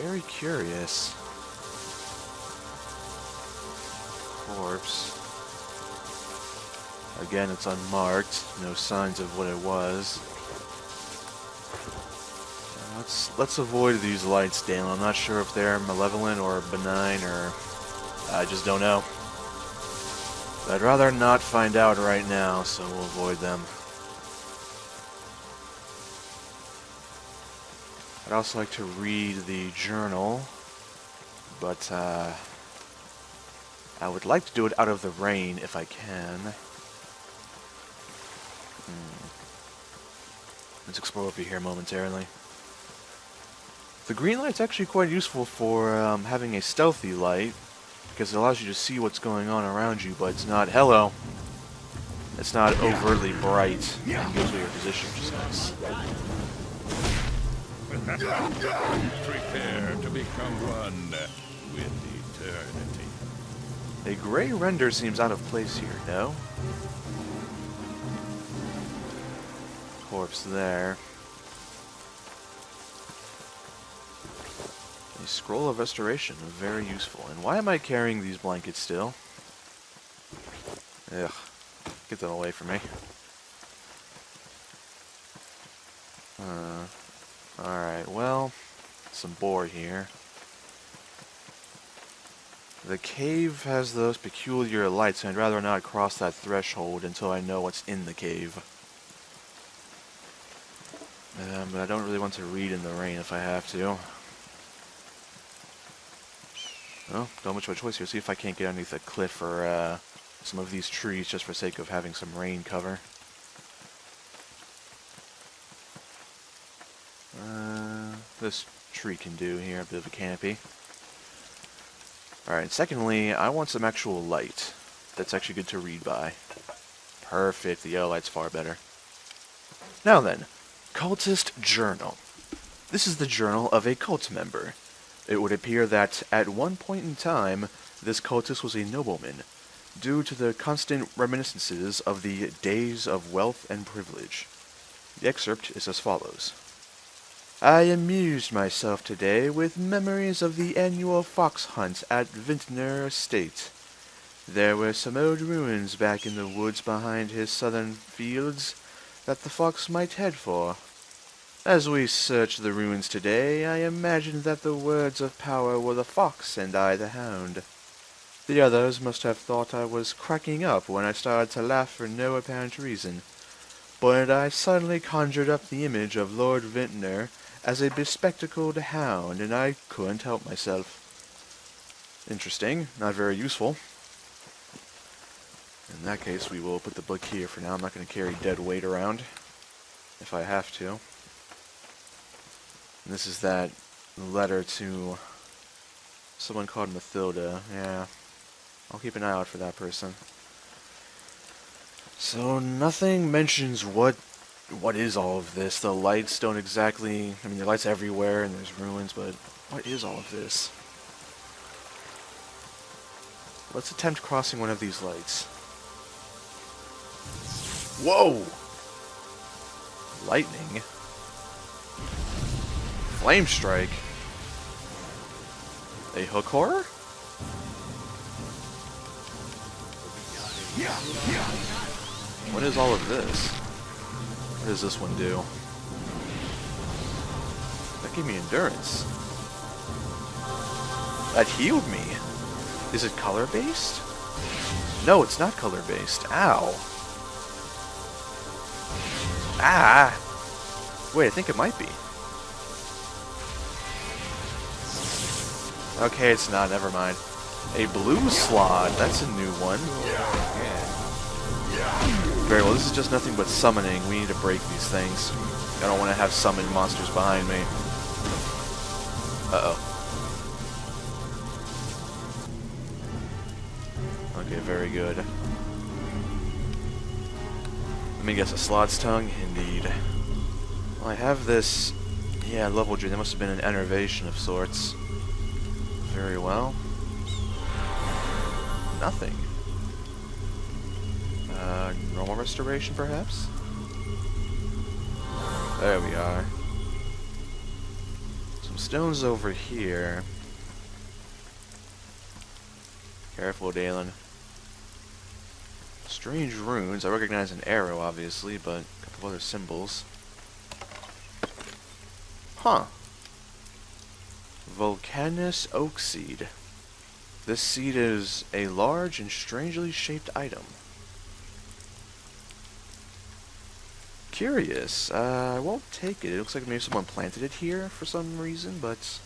Very curious. Corpse. Again, it's unmarked. No signs of what it was. Let's avoid these lights, Dale. I'm not sure if they're malevolent or benign, or I just don't know. But I'd rather not find out right now, so we'll avoid them. I'd also like to read the journal, but I would like to do it out of the rain if I can. Let's explore over here momentarily. The green light's actually quite useful for having a stealthy light, because it allows you to see what's going on around you, but it's not, hello, it's not overtly bright and gives you your position, which is nice. Prepare to become one with eternity. A gray render seems out of place here, no? Corpse there. A scroll of restoration, very useful. And why am I carrying these blankets still? Ugh. Get them away from me. Alright, well, some board here. The cave has those peculiar lights, and I'd rather not cross that threshold until I know what's in the cave. But I don't really want to read in the rain if I have to. Well, don't much of a choice here. See if I can't get underneath a cliff or some of these trees just for sake of having some rain cover. This tree can do here, a bit of a canopy. Alright, secondly, I want some actual light. That's actually good to read by. Perfect, the yellow light's far better. Now then, Cultist Journal. This is the journal of a cult member. It would appear that, at one point in time, this cultist was a nobleman, due to the constant reminiscences of the days of wealth and privilege. The excerpt is as follows. I amused myself today with memories of the annual fox hunt at Vintner Estate. There were some old ruins back in the woods behind his southern fields that the fox might head for. As we searched the ruins today, I imagined that the words of power were the fox and I the hound. The others must have thought I was cracking up when I started to laugh for no apparent reason, but I suddenly conjured up the image of Lord Vintner as a bespectacled hound, and I couldn't help myself. Interesting, not very useful. In that case, we will put the book here for now. I'm not going to carry dead weight around, if I have to. And this is that letter to someone called Mathilda. Yeah, I'll keep an eye out for that person. So nothing mentions what is all of this. The lights don't exactly... I mean, there are lights everywhere and there's ruins, but what is all of this? Let's attempt crossing one of these lights. Whoa! Lightning? Flame strike? A hook horror? What is all of this? What does this one do? That gave me endurance. That healed me. Is it color-based? No, it's not color-based. Ow. Ah! Wait, I think it might be. Okay, it's not. Never mind. A blue slot. That's a new one. Very well, this is just nothing but summoning. We need to break these things. I don't want to have summoned monsters behind me. Uh-oh. Okay, very good. Let me guess, a slot's tongue? Indeed. Well, I have this... Yeah, level dream. That must have been an enervation of sorts. Very well. Nothing. Normal restoration, perhaps? There we are. Some stones over here. Careful, Dalen. Strange runes. I recognize an arrow, obviously, but a couple other symbols. Huh. Volcanus oak seed. This seed is a large and strangely shaped item. Curious. I won't take it. It looks like maybe someone planted it here for some reason, but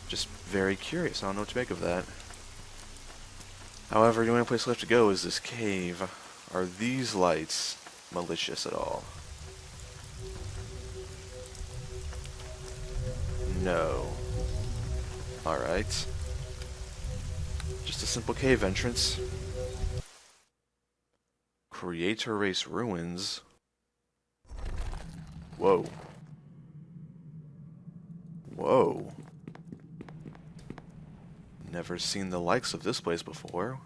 just very curious. I don't know what to make of that. However, the only place left to go is this cave. Are these lights malicious at all? No. Alright. Just a simple cave entrance. Creator Race Ruins. Whoa. Whoa. Never seen the likes of this place before.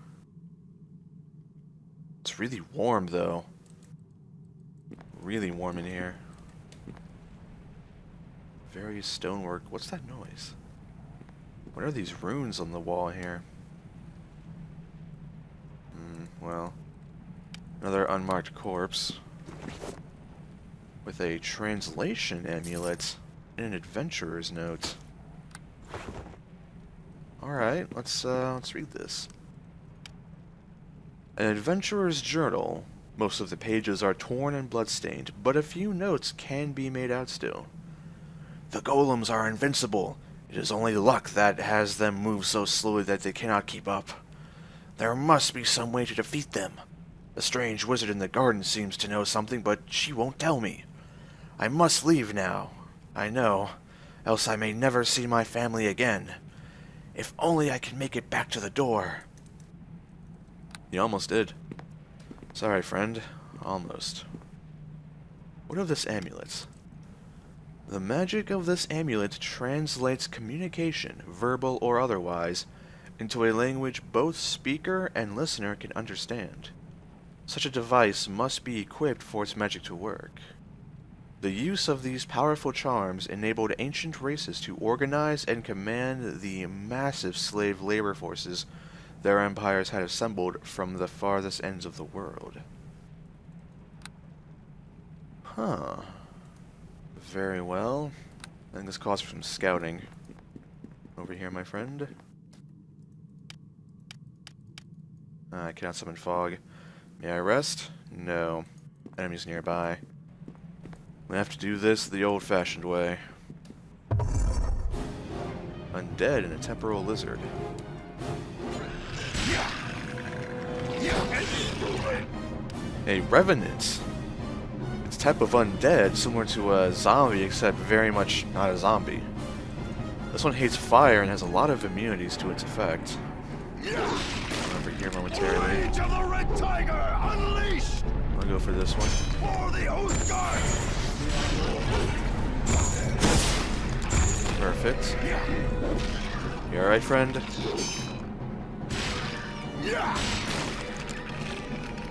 It's really warm, though. Really warm in here. Various stonework. What's that noise? What are these runes on the wall here? Well, another unmarked corpse with a translation amulet and an adventurer's note. Alright, let's read this. An adventurer's journal. Most of the pages are torn and bloodstained, but a few notes can be made out still. The golems are invincible. It is only luck that has them move so slowly that they cannot keep up. There must be some way to defeat them. The strange wizard in the garden seems to know something, but she won't tell me. I must leave now. I know, else I may never see my family again. If only I can make it back to the door. You almost did. Sorry, friend. Almost. What of this amulet? The magic of this amulet translates communication, verbal or otherwise, into a language both speaker and listener can understand. Such a device must be equipped for its magic to work. The use of these powerful charms enabled ancient races to organize and command the massive slave labor forces their empires had assembled from the farthest ends of the world. Huh. Very well. I think this calls for some scouting. Over here, my friend. I cannot summon fog. May I rest? No. Enemies nearby. We have to do this the old-fashioned way. Undead and a temporal lizard. A revenant. It's a type of undead, similar to a zombie, except very much not a zombie. This one hates fire and has a lot of immunities to its effect. Over here momentarily. I'll go for this one. Perfect. You alright, friend?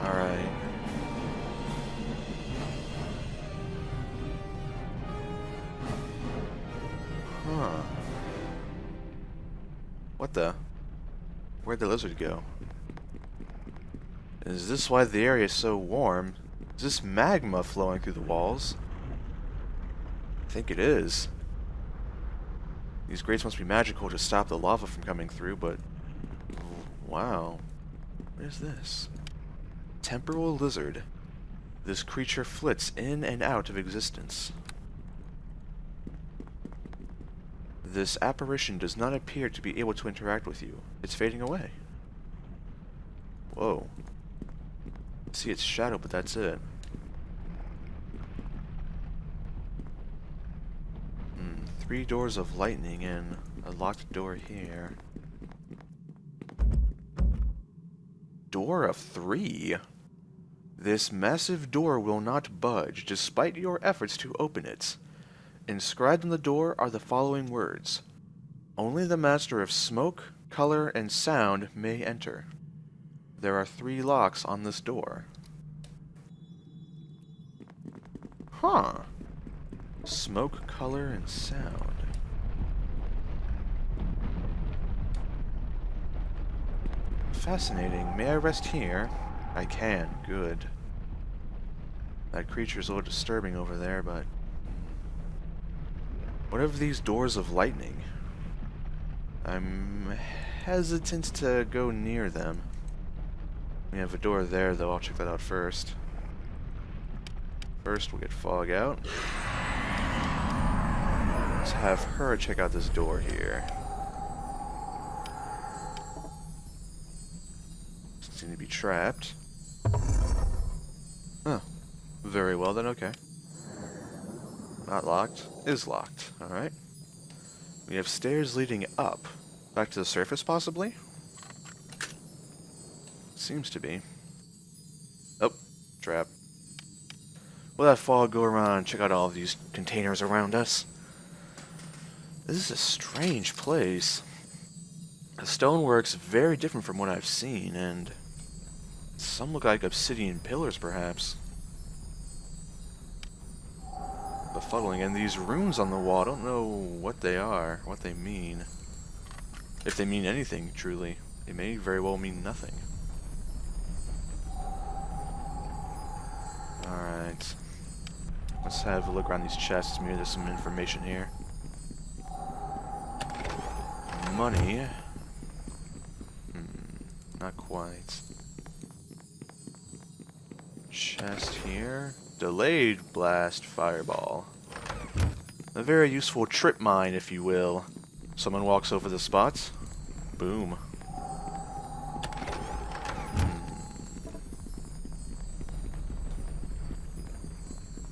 Alright. Huh. What the? Where'd the lizard go? Is this why the area is so warm? Is this magma flowing through the walls? I think it is. These grates must be magical to stop the lava from coming through, but... wow. What is this? Temporal lizard. This creature flits in and out of existence. This apparition does not appear to be able to interact with you. It's fading away. Whoa. See its shadow, but that's it. 3 doors of lightning and a locked door here. Door of 3? This massive door will not budge, despite your efforts to open it. Inscribed on the door are the following words. Only the master of smoke, color, and sound may enter. There are 3 locks on this door. Huh. Smoke, color, and sound. Fascinating. May I rest here? I can. Good. That creature's a little disturbing over there, but... what are these doors of lightning? I'm hesitant to go near them. We have a door there, though. I'll check that out first. First, we'll get Fog out. Let's have her check out this door here. Seem to be trapped. Oh. Very well then, okay. Not locked. Is locked. Alright. We have stairs leading up. Back to the surface, possibly? Seems to be. Oh. Trap. Will that Fog go around and check out all of these containers around us? This is a strange place. The stonework's very different from what I've seen, and some look like obsidian pillars, perhaps. Befuddling, and these runes on the wall, I don't know what they are, what they mean. If they mean anything, truly. They may very well mean nothing. Alright. Let's have a look around these chests. Maybe there's some information here. Money. Not quite. Chest here. Delayed blast fireball. A very useful trip mine, if you will. Someone walks over the spot. Boom.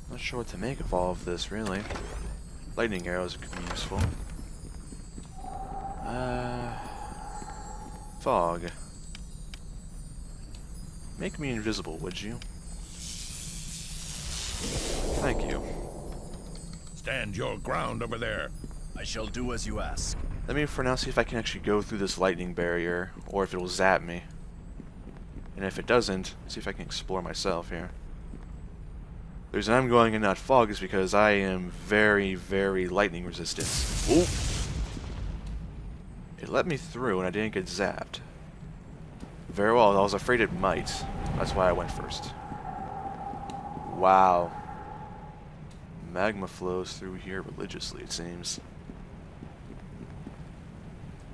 Not sure what to make of all of this, really. Lightning arrows could be useful. Fog. Make me invisible, would you? Thank you. Stand your ground over there. I shall do as you ask. Let me for now see if I can actually go through this lightning barrier, or if it'll zap me. And if it doesn't, see if I can explore myself here. The reason I'm going in that fog is because I am very, very lightning resistant. Ooh! It let me through and I didn't get zapped. Very well, I was afraid it might. That's why I went first. Wow. Magma flows through here religiously, it seems.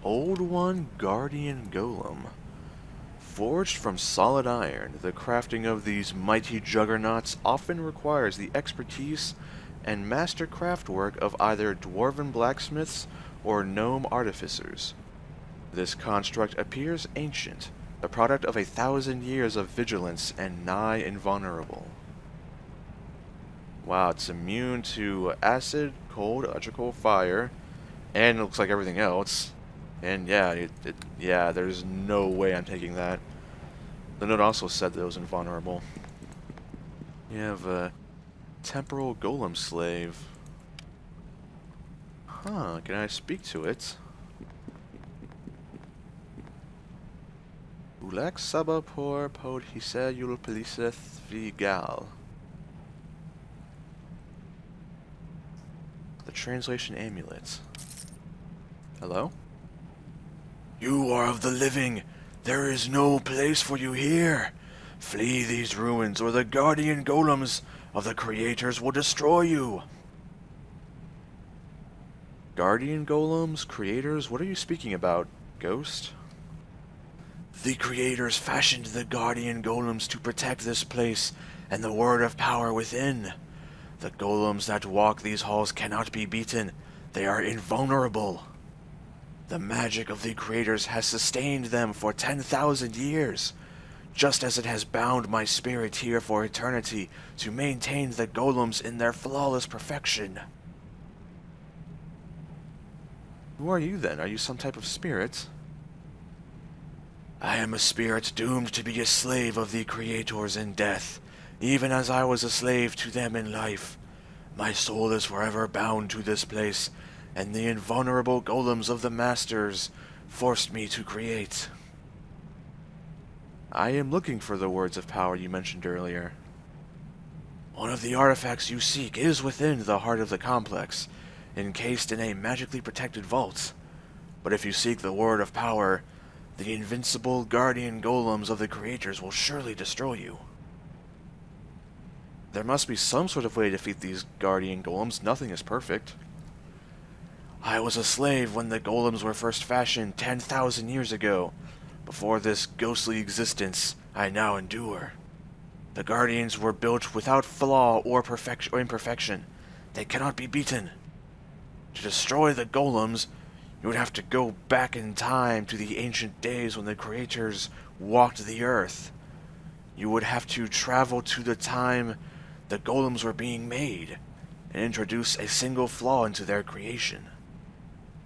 Old One Guardian Golem. Forged from solid iron, the crafting of these mighty juggernauts often requires the expertise and master craftwork of either dwarven blacksmiths or gnome artificers. This construct appears ancient, the product of 1,000 years of vigilance and nigh invulnerable. Wow, it's immune to acid, cold, electrical, fire, and it looks like everything else. And yeah, yeah, there's no way I'm taking that. The note also said that it was invulnerable. You have a temporal golem slave. Huh, can I speak to it? Ulek saba por pod hise yul peliseth vigal. The translation amulet. Hello? You are of the living. There is no place for you here. Flee these ruins, or the guardian golems of the creators will destroy you. Guardian golems? Creators? What are you speaking about? Ghost? The creators fashioned the guardian golems to protect this place and the word of power within. The golems that walk these halls cannot be beaten. They are invulnerable. The magic of the creators has sustained them for 10,000 years, just as it has bound my spirit here for eternity to maintain the golems in their flawless perfection. Who are you then? Are you some type of spirit? I am a spirit doomed to be a slave of the creators in death, even as I was a slave to them in life. My soul is forever bound to this place, and the invulnerable golems of the masters forced me to create. I am looking for the words of power you mentioned earlier. One of the artifacts you seek is within the heart of the complex, encased in a magically protected vault. But if you seek the word of power, the invincible guardian golems of the creators will surely destroy you. There must be some sort of way to defeat these guardian golems. Nothing is perfect. I was a slave when the golems were first fashioned 10,000 years ago, before this ghostly existence I now endure. The guardians were built without flaw or imperfection. They cannot be beaten. To destroy the golems, you would have to go back in time to the ancient days when the creators walked the earth. You would have to travel to the time the golems were being made and introduce a single flaw into their creation.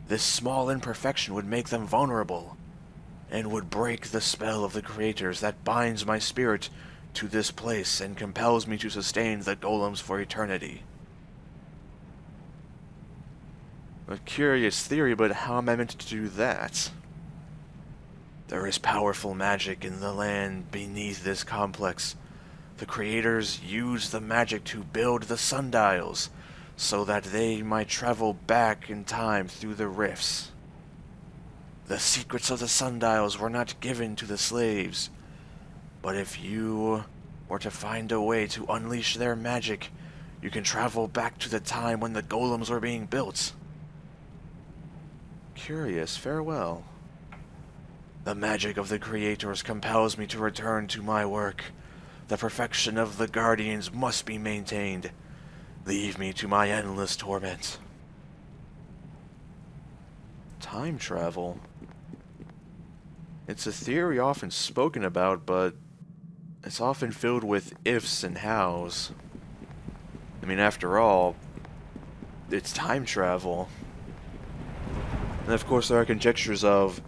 This small imperfection would make them vulnerable and would break the spell of the creators that binds my spirit to this place and compels me to sustain the golems for eternity. A curious theory, but how am I meant to do that? There is powerful magic in the land beneath this complex. The creators used the magic to build the sundials, so that they might travel back in time through the rifts. The secrets of the sundials were not given to the slaves, but if you were to find a way to unleash their magic, you can travel back to the time when the golems were being built. Curious, farewell. The magic of the creators compels me to return to my work. The perfection of the guardians must be maintained. Leave me to my endless torment. Time travel. It's a theory often spoken about, but it's often filled with ifs and hows. I mean, after all, it's time travel. And of course there are conjectures of,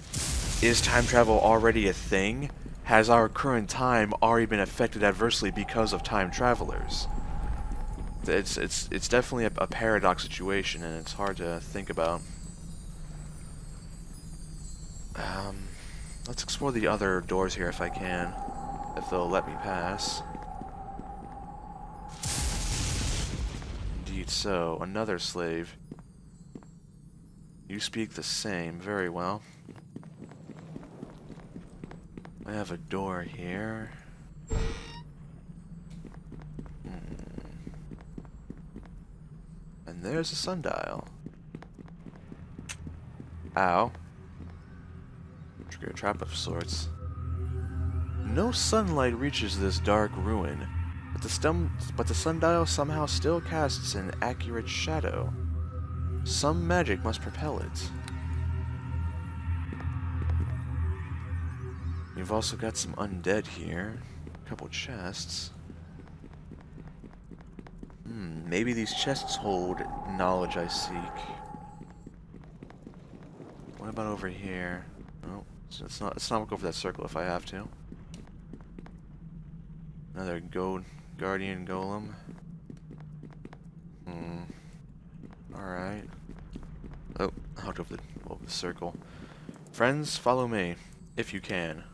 is time travel already a thing? Has our current time already been affected adversely because of time travelers? It's definitely a paradox situation, and it's hard to think about. Let's explore the other doors here if I can, if they'll let me pass. Indeed so, another slave. You speak the same, very well. I have a door here. And there's a sundial. Ow. Trigger a trap of sorts. No sunlight reaches this dark ruin, but the sundial somehow still casts an accurate shadow. Some magic must propel it. You've also got some undead here. A couple chests. Maybe these chests hold knowledge I seek. What about over here? Oh, let's not go for that circle if I have to. Another guardian golem. Alright. Oh, I'll go over the circle. Friends, follow me, if you can.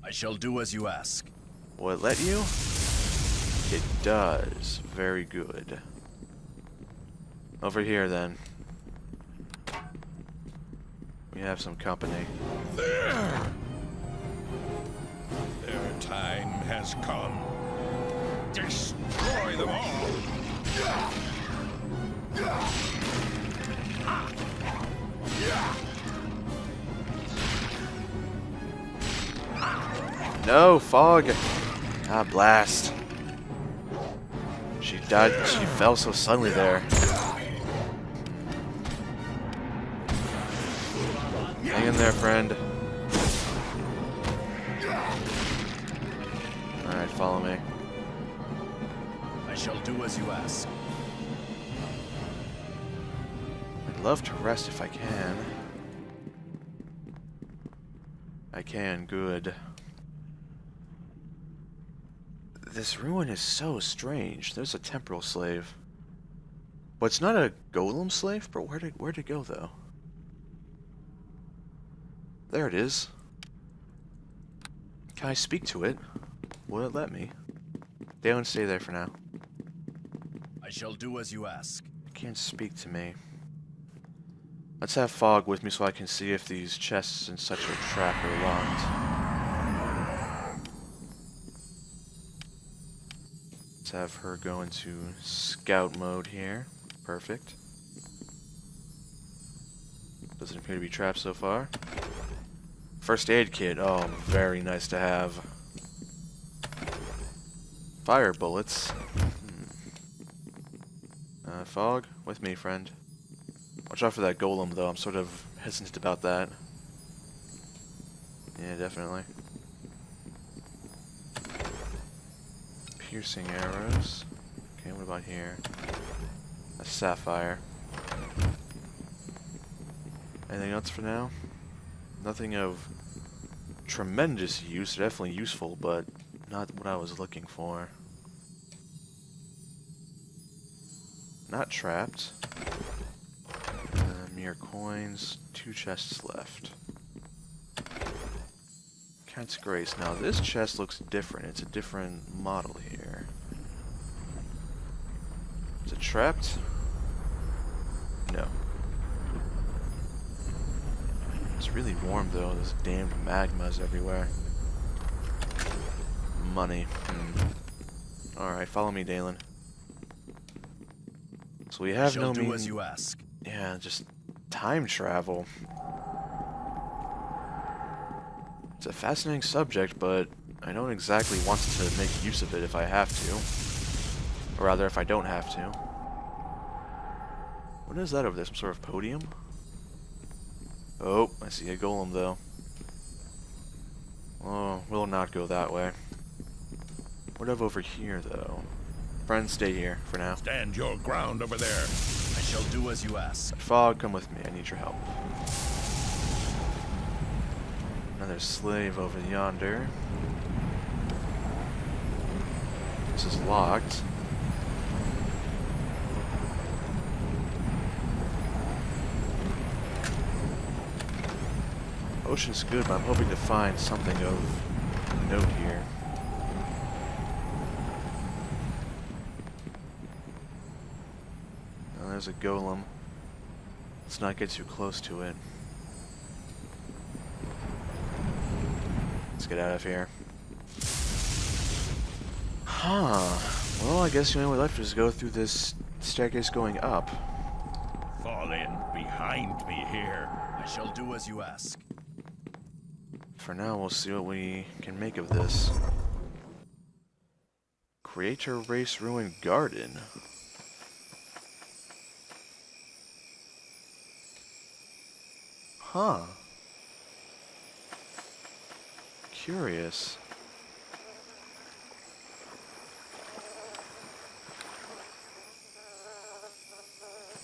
I shall do as you ask. Will it let you? It does. Very good. Over here, then. We have some company. There! Their time has come. Destroy them all! No, fog! Ah, blast. She died. She fell so suddenly there. Hang in there, friend. Alright, follow me. I shall do as you ask. I'd love to rest if I can. I can, good. This ruin is so strange. There's a temporal slave. Well, it's not a golem slave, but where'd it go, though? There it is. Can I speak to it? Will it let me? Don't stay there for now. I shall do as you ask. It can't speak to me. Let's have Fog with me so I can see if these chests and such are trapped or locked. Let's have her go into scout mode here. Perfect. Doesn't appear to be trapped so far. First aid kit. Oh, very nice to have. Fire bullets. Fog, with me, friend. Watch out for that golem, though. I'm sort of hesitant about that. Yeah, definitely. Piercing arrows. Okay, what about here? A sapphire. Anything else for now? Nothing of tremendous use. Definitely useful, but not what I was looking for. Not trapped. Mere coins. 2 chests left. Cat's Grace. Now this chest looks different. It's a different model here. Is it trapped? No. It's really warm though. This damned magma's everywhere. Money. Alright, follow me, Dalen. So we have no do means. as you ask. Yeah, just time travel. It's a fascinating subject, but I don't exactly want to make use of it if I have to. Or rather, if I don't have to. What is that over there? Some sort of podium? Oh, I see a golem, though. Oh, we'll not go that way. What have over here, though? Friends, stay here for now. Stand your ground over there. I shall do as you ask. Fog, come with me. I need your help. Another slave over yonder. This is locked. Ocean's good, but I'm hoping to find something of note here. Now there's a golem. Let's not get too close to it. Let's get out of here. Huh. Well, I guess the only way left is to go through this staircase going up. Fall in behind me here. I shall do as you ask. For now, we'll see what we can make of this. Creator Race Ruined Garden. Huh. Curious.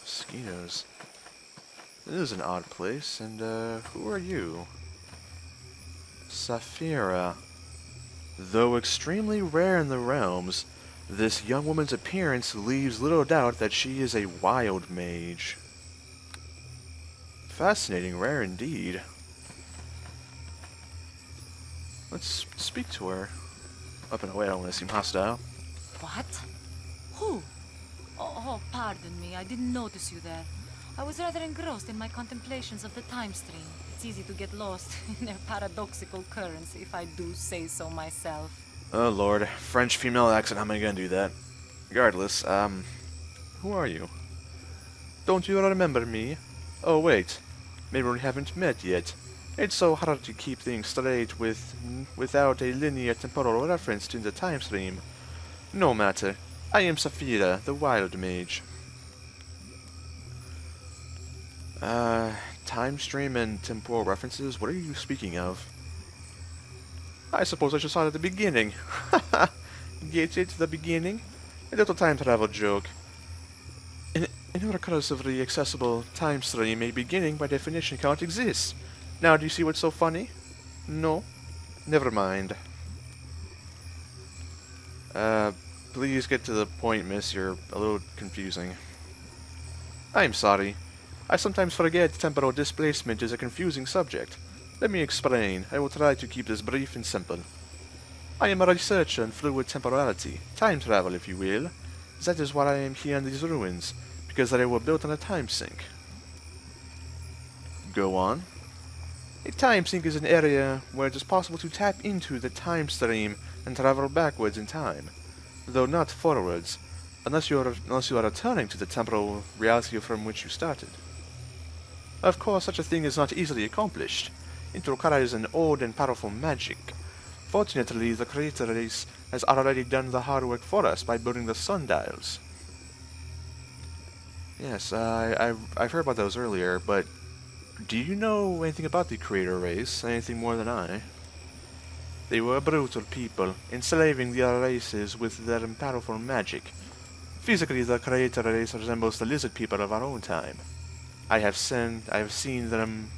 Mosquitoes. This is an odd place, and who are you? Saphira. Though extremely rare in the realms, this young woman's appearance leaves little doubt that she is a wild mage. Fascinating, rare indeed. Let's speak to her. Up and away, I don't want to seem hostile. What? Who? Oh, pardon me. I didn't notice you there. I was rather engrossed in my contemplations of the time stream. It's easy to get lost in their paradoxical currents, if I do say so myself. Oh lord, French female accent, how am I gonna do that? Regardless, who are you? Don't you remember me? Oh wait, maybe we haven't met yet. It's so hard to keep things straight without a linear temporal reference to the time stream. No matter, I am Saphira, the Wild Mage. Time stream and temporal references? What are you speaking of? I suppose I should start at the beginning. Get it? The beginning? A little time travel joke. In a recursively accessible time stream, a beginning by definition can't exist. Now, do you see what's so funny? No? Never mind. Please get to the point, miss. You're a little confusing. I'm sorry. I sometimes forget temporal displacement is a confusing subject. Let me explain. I will try to keep this brief and simple. I am a researcher in fluid temporality, time travel if you will. That is why I am here in these ruins, because they were built on a time sink. go on. A time sink is an area where it is possible to tap into the time stream and travel backwards in time, though not forwards, unless you are returning to the temporal reality from which you started. Of course, such a thing is not easily accomplished. It requires an old and powerful magic. Fortunately, the creator race has already done the hard work for us by building the sundials. Yes, I've heard about those earlier, but do you know anything about the creator race? Anything more than I? They were brutal people, enslaving the other races with their powerful magic. Physically, the creator race resembles the lizard people of our own time. I have seen them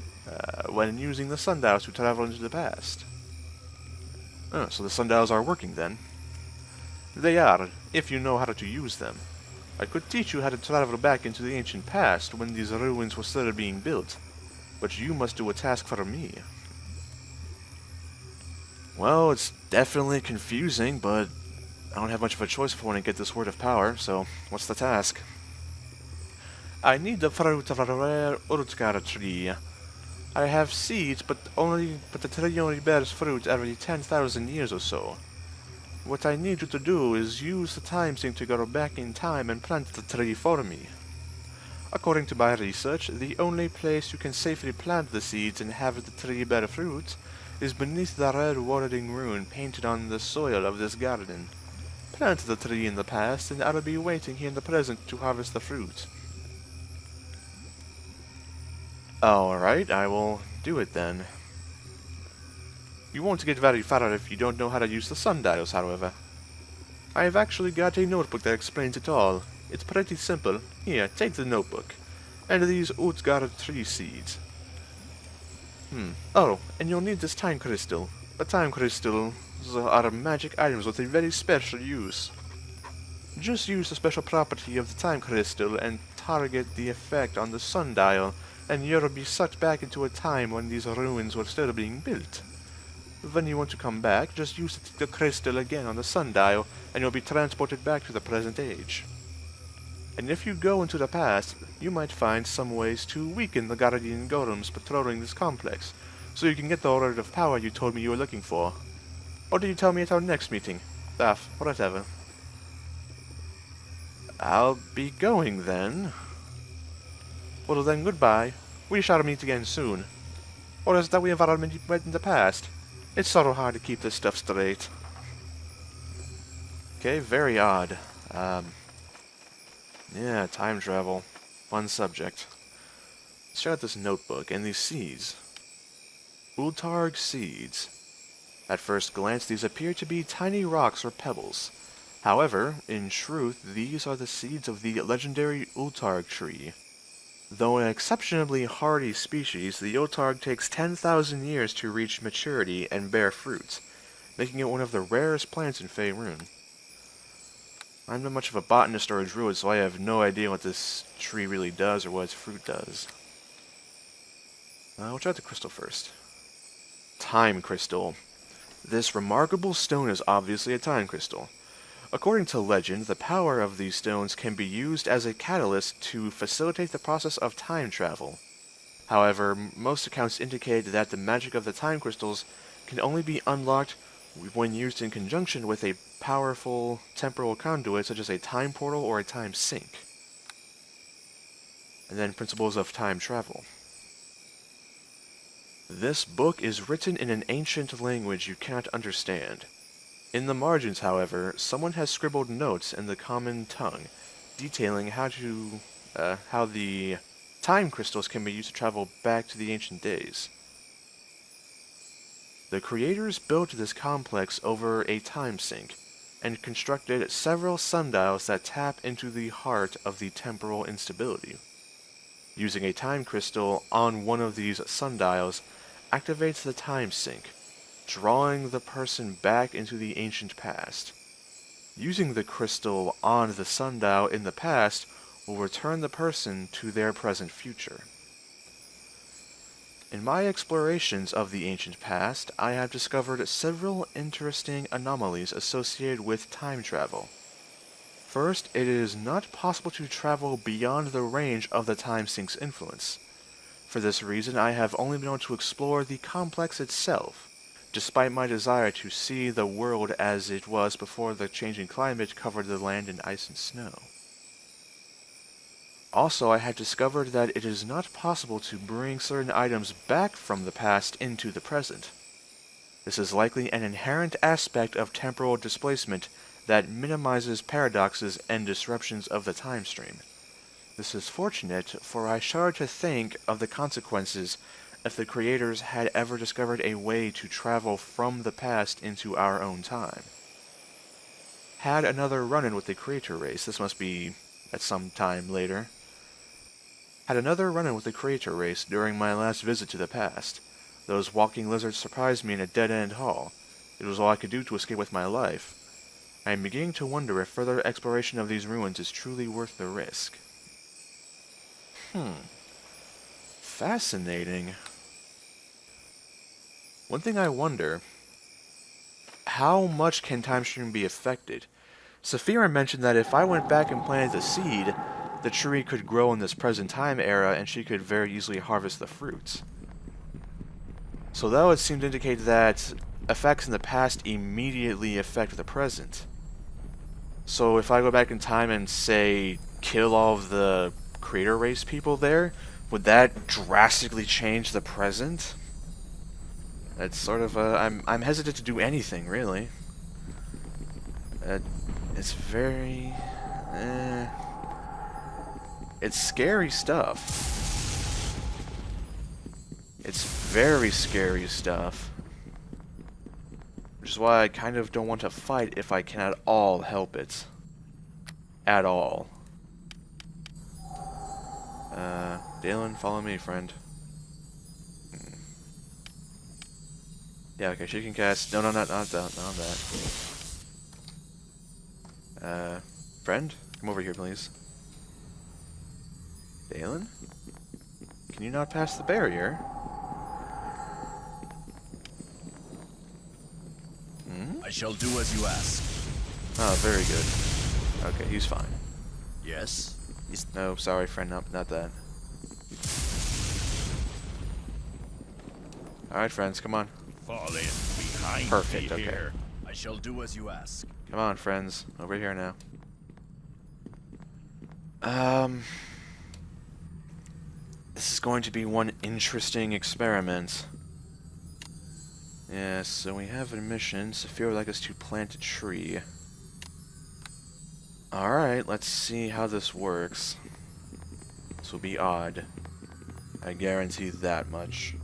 when using the sundials to travel into the past. Oh, so the sundials are working then? They are, if you know how to use them. I could teach you how to travel back into the ancient past when these ruins were still being built, but you must do a task for me. Well, it's definitely confusing, but I don't have much of a choice if I want to get this word of power, so what's the task? I need the fruit of a rare Urtkar tree. I have seeds, but the tree only bears fruit every 10,000 years or so. What I need you to do is use the time sink to go back in time and plant the tree for me. According to my research, the only place you can safely plant the seeds and have the tree bear fruit is beneath the red warding rune painted on the soil of this garden. Plant the tree in the past, and I'll be waiting here in the present to harvest the fruit. Alright, I will do it then. You won't get very far if you don't know how to use the sundials, however. I've actually got a notebook that explains it all. It's pretty simple. Here, take the notebook. And these Utgard tree seeds. Oh, and you'll need this time crystal. The time crystals are magic items with a very special use. Just use the special property of the time crystal and target the effect on the sundial, and you'll be sucked back into a time when these ruins were still being built. When you want to come back, just use the crystal again on the sundial, and you'll be transported back to the present age. And if you go into the past, you might find some ways to weaken the guardian golems patrolling this complex, so you can get the word of power you told me you were looking for. Or do you tell me at our next meeting? Whatever. I'll be going then. Well then, goodbye. We shall meet again soon. Or is that we have already met in the past? It's so hard to keep this stuff straight. Okay, very odd. Yeah, time travel. Fun subject. Let's check out this notebook and these seeds. Ultarg seeds. At first glance, these appear to be tiny rocks or pebbles. However, in truth, these are the seeds of the legendary Ultarg tree. Though an exceptionally hardy species, the Ultarg takes 10,000 years to reach maturity and bear fruit, making it one of the rarest plants in Faerun. I'm not much of a botanist or a druid, so I have no idea what this tree really does or what its fruit does. We'll try the crystal first. Time crystal. This remarkable stone is obviously a time crystal. According to legend, the power of these stones can be used as a catalyst to facilitate the process of time travel. However, most accounts indicate that the magic of the time crystals can only be unlocked when used in conjunction with a powerful temporal conduit such as a time portal or a time sink. And then principles of time travel. This book is written in an ancient language you cannot understand. In the margins, however, someone has scribbled notes in the common tongue, detailing how the time crystals can be used to travel back to the ancient days. The creators built this complex over a time sink, and constructed several sundials that tap into the heart of the temporal instability. Using a time crystal on one of these sundials activates the time sink, drawing the person back into the ancient past. Using the crystal on the sundial in the past will return the person to their present future. In my explorations of the ancient past, I have discovered several interesting anomalies associated with time travel. First, it is not possible to travel beyond the range of the time sink's influence. For this reason, I have only been able to explore the complex itself, despite my desire to see the world as it was before the changing climate covered the land in ice and snow. Also, I have discovered that it is not possible to bring certain items back from the past into the present. This is likely an inherent aspect of temporal displacement that minimizes paradoxes and disruptions of the time stream. This is fortunate, for I shudder to think of the consequences if the creators had ever discovered a way to travel from the past into our own time. Had another run-in with the creator race, this must be at some time later. Had another run-in with the creator race during my last visit to the past. Those walking lizards surprised me in a dead-end hall. It was all I could do to escape with my life. I am beginning to wonder if further exploration of these ruins is truly worth the risk. Fascinating. One thing I wonder, how much can time stream be affected? Saphira mentioned that if I went back and planted the seed, the tree could grow in this present time era and she could very easily harvest the fruits. So that would seem to indicate that effects in the past immediately affect the present. So if I go back in time and, say, kill all of the creator race people there, would that drastically change the present? That's sort of I'm hesitant to do anything, really. It's very... It's scary stuff. It's very scary stuff. Which is why I kind of don't want to fight if I can at all help it. At all. Dalen, follow me, friend. Yeah, okay, she can cast... No, not that. Friend? Come over here, please. Dalen? Can you not pass the barrier? I shall do as you ask. Oh, very good. Okay, he's fine. Yes? No, sorry, friend, not that. Alright, friends, come on. Fall in behind Perfect, me okay. here. I shall do as you ask. Come on, friends. Over here now. This is going to be one interesting experiment. Yes, so we have a mission. Saphira would like us to plant a tree. Alright, let's see how this works. This will be odd. I guarantee that much.